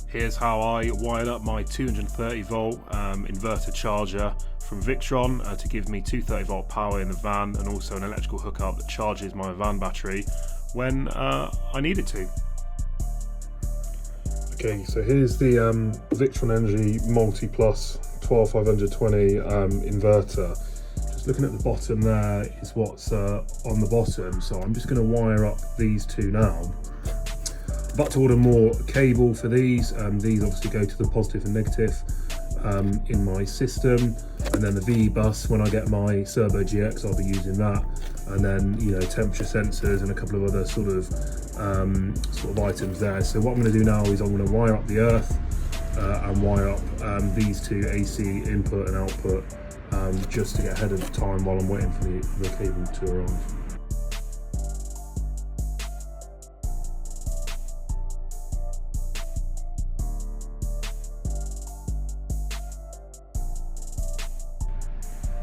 Here's how I wired up my 230 volt inverter charger from VICTRON to give me 230 volt power in the van, and also an electrical hookup that charges my van battery when I need it to. Okay, so here's the VICTRON Energy Multi Plus 12520 inverter. Just looking at the bottom there is what's on the bottom, so I'm just going to wire up these two now. About to order more cable for these. These obviously go to the positive and negative in my system, and then the V bus, when I get my Servo GX, I'll be using that, and then temperature sensors and a couple of other sort of items there. So what I'm going to do now is I'm going to wire up the earth and wire up these two AC input and output just to get ahead of time while I'm waiting for the cable to arrive.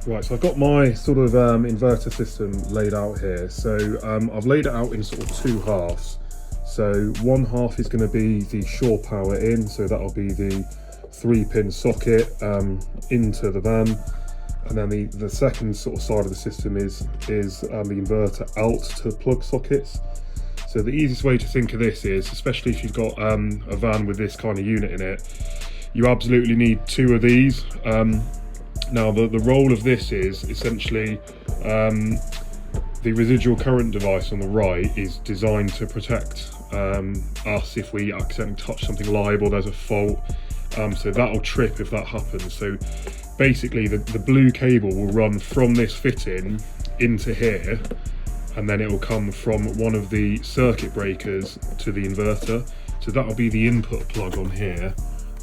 Right, so I've got my sort of inverter system laid out here. So I've laid it out in sort of two halves. So one half is going to be the shore power in, so that'll be the 3-pin socket into the van, and then the second sort of side of the system is the inverter out to plug sockets. So the easiest way to think of this is, especially if you've got a van with this kind of unit in it, you absolutely need two of these. Now the role of this is essentially the residual current device on the right is designed to protect us if we accidentally touch something live or there's a fault, so that'll trip if that happens. So basically the blue cable will run from this fitting into here, and then it will come from one of the circuit breakers to the inverter. So that'll be the input plug on here,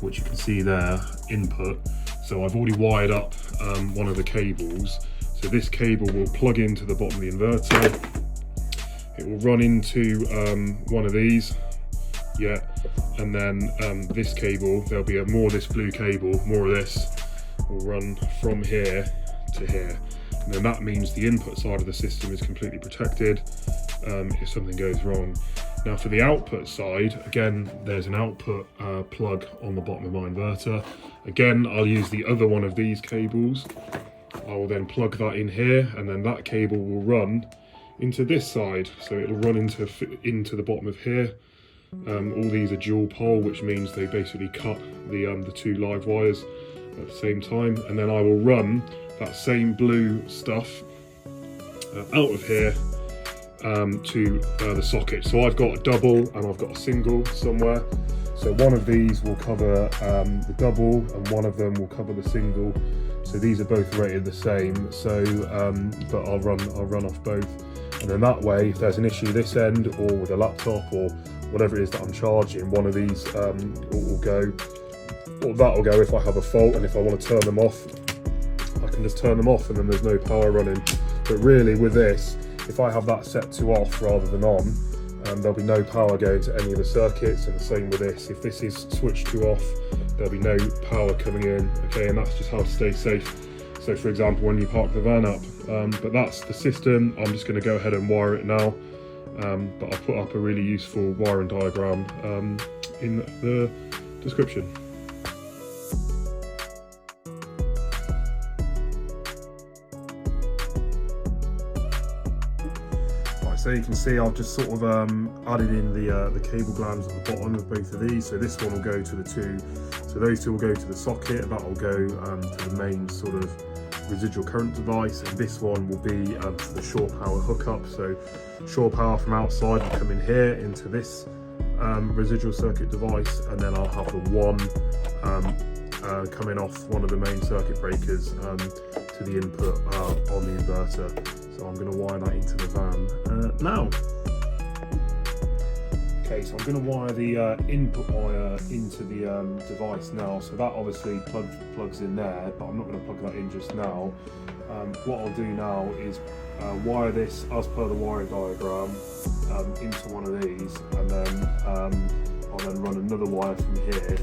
which you can see there, input. So I've already wired up one of the cables. So this cable will plug into the bottom of the inverter. It will run into one of these, and then this cable, there'll be more of this blue cable, more of this, will run from here to here. And then that means the input side of the system is completely protected if something goes wrong. Now for the output side, again, there's an output plug on the bottom of my inverter. Again, I'll use the other one of these cables. I will then plug that in here, and then that cable will run into this side. So it'll run into the bottom of here. All these are dual pole, which means they basically cut the two live wires at the same time. And then I will run that same blue stuff out of here to the socket. So I've got a double and I've got a single somewhere. So one of these will cover the double and one of them will cover the single. So these are both rated the same. So but I'll run off both, and then that way, if there's an issue this end or with a laptop or whatever it is that I'm charging, one of these will go, or that will go if I have a fault, and if I want to turn them off, I can just turn them off and then there's no power running. But really with this, if I have that set to off rather than on, there'll be no power going to any of the circuits, and the same with this. If this is switched to off, there'll be no power coming in, okay, and that's just how to stay safe. So for example, when you park the van up, but that's the system. I'm just going to go ahead and wire it now, but I'll put up a really useful wiring diagram in the description. So you can see I've just sort of added in the cable glands at the bottom of both of these. So this one will go to the two, so those two will go to the socket, that will go to the main sort of residual current device, and this one will be for the shore power hookup. So shore power from outside will come in here into this residual circuit device, and then I'll have the one coming off one of the main circuit breakers to the input on the inverter. So I'm going to wire that into the van now. Okay, so I'm going to wire the input wire into the device now. So that obviously plugs in there, but I'm not going to plug that in just now. What I'll do now is wire this as per the wiring diagram into one of these, and then I'll then run another wire from here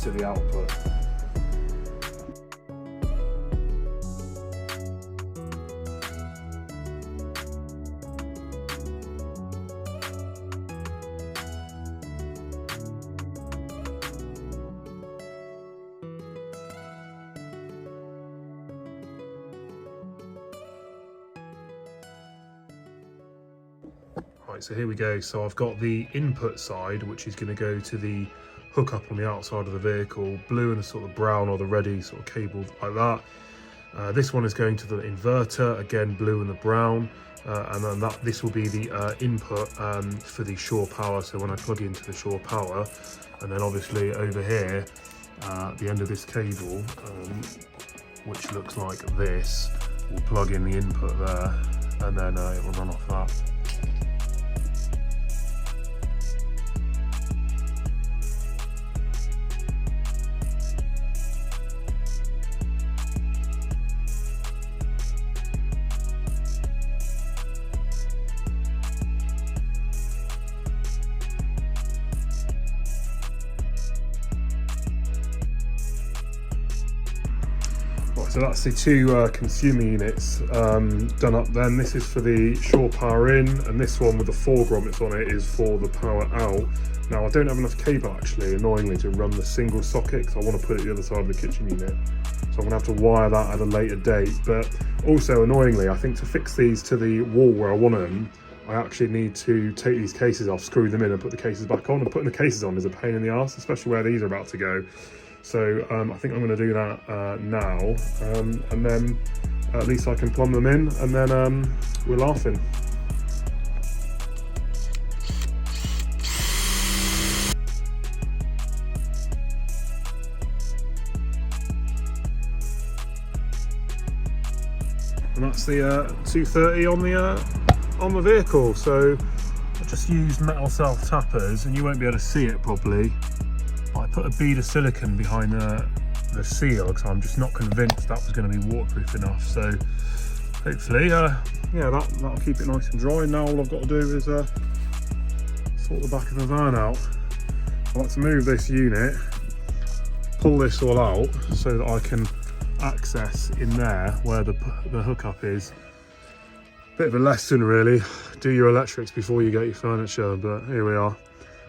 to the output. Right, so here we go. So I've got the input side, which is going to go to the hookup on the outside of the vehicle, blue and a sort of brown or the ready sort of cable like that. This one is going to the inverter, again blue and the brown, and then this will be the input for the shore power. So when I plug into the shore power, and then obviously over here, at the end of this cable, which looks like this, we'll plug in the input there, and then it will run off that. So that's the two consumer units done up then. This is for the shore power in, and this one with the 4 grommets on it is for the power out. Now I don't have enough cable actually, annoyingly, to run the single socket, because I want to put it the other side of the kitchen unit. So I'm going to have to wire that at a later date. But also annoyingly, I think to fix these to the wall where I want them, I actually need to take these cases off, screw them in and put the cases back on. And putting the cases on is a pain in the arse, especially where these are about to go. So I think I'm going to do that now, and then at least I can plumb them in, and then we're laughing. And that's the 230 on the vehicle. So I just used metal self tappers, and you won't be able to see it probably. I put a bead of silicone behind the seal because I'm just not convinced that was going to be waterproof enough. So hopefully, yeah, that'll keep it nice and dry. Now all I've got to do is sort the back of the van out. I like to move this unit, pull this all out so that I can access in there where the hookup is. Bit of a lesson really, do your electrics before you get your furniture, but here we are.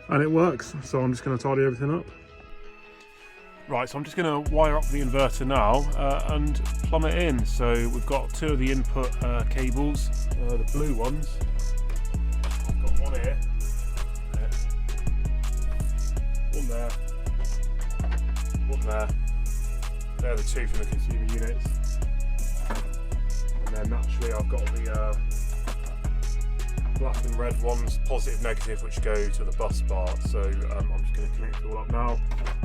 And it works, so I'm just going to tidy everything up. Right, so I'm just going to wire up the inverter now and plumb it in. So we've got 2 of the input cables, the blue ones. I've got one here, one there, one there. They're the 2 from the consumer units. And then naturally I've got the black and red ones, positive, negative, which go to the bus bar. So I'm just going to connect it all up now,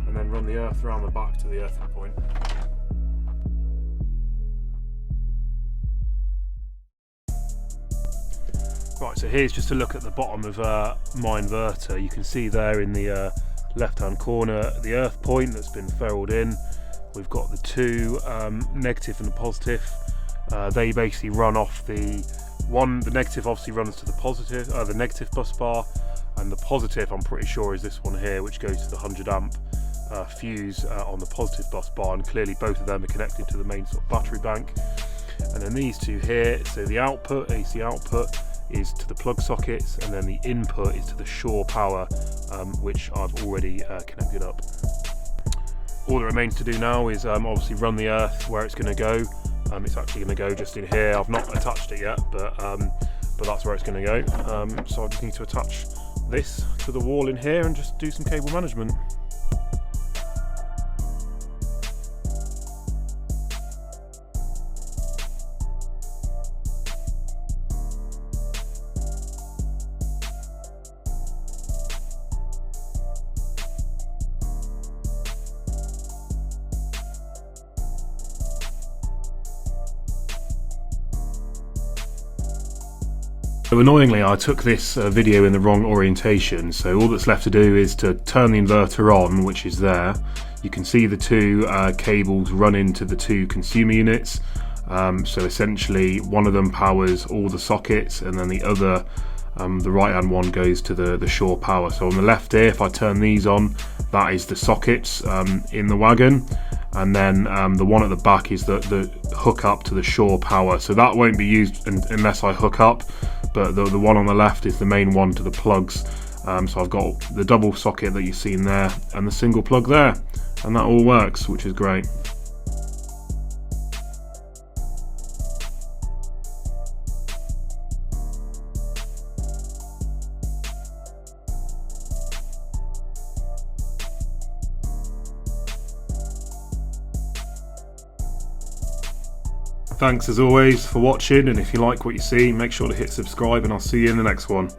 and then run the earth around the back to the earthing point. Right, so here's just a look at the bottom of my inverter. You can see there in the left-hand corner the earth point that's been ferruled in. We've got the 2 negative and the positive. They basically run off the negative obviously runs to the positive, the negative bus bar, and the positive I'm pretty sure is this one here, which goes to the 100 amp fuse on the positive bus bar, and clearly both of them are connected to the main sort of battery bank. And then these 2 here, so the output, AC output, is to the plug sockets, and then the input is to the shore power, which I've already connected up. All that remains to do now is obviously run the earth where it's going to go. It's actually going to go just in here. I've not attached it yet, but that's where it's going to go. So I just need to attach this to the wall in here and just do some cable management. So annoyingly, I took this video in the wrong orientation, so all that's left to do is to turn the inverter on, which is there. You can see the 2 cables run into the 2 consumer units. So essentially one of them powers all the sockets, and then the other, the right hand one, goes to the shore power. So on the left here, if I turn these on, that is the sockets in the wagon, and then the one at the back is the hook up to the shore power. So that won't be used unless I hook up, but the one on the left is the main one to the plugs. So I've got the double socket that you've seen there and the single plug there, and that all works, which is great. Thanks as always for watching, and if you like what you see, make sure to hit subscribe, and I'll see you in the next one.